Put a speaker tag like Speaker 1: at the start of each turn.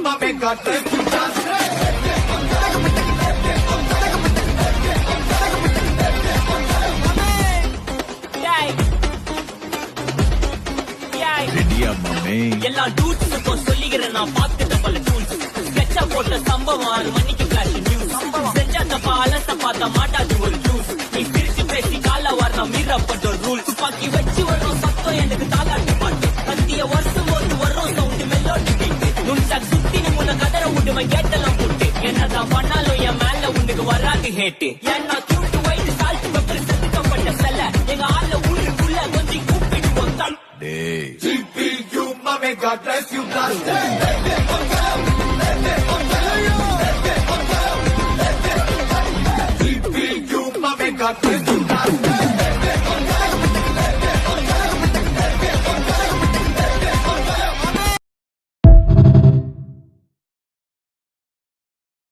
Speaker 1: mame, God bless you, just
Speaker 2: எல்லா டூட்ஸுக்கும் சொல்லிக்கிறேன் நான் பார்த்துட்ட பல டூல்ஸ் ஸ்கெட்சா போட்ட சம்பவம் 6 மணிக்கு பிளாஷ் நியூஸ் செஞ்சா தப்பா அலச பார்த்தா மாட்டாது ஒரு ஜூஸ் நீ பிரிச்சு பேசி கால வரணும் மீறப்பட்ட ரூல் துப்பாக்கி வச்சு வரும் சத்தம் எனக்கு தாலாட்டு பாட்டு கத்திய வருஷம் போது வரும் சவுண்ட் மெல்லோடி பீட்டு நுண்சா சுத்தி நீ உன்னை கதற விடுவேன் கேட்டெல்லாம் போட்டு என்னதான் பண்ணாலும் என் மேல உனக்கு வராது ஹேட்டு ஏன்னா கியூட்டு வைட்டு சால்ட் பெப்பர் செதுக்கப்பட்ட செல்ல எங்க ஆள ஊருக்குள்ள கொஞ்சம் கூப்பிட்டு வந்தாலும்
Speaker 1: God bless you, blast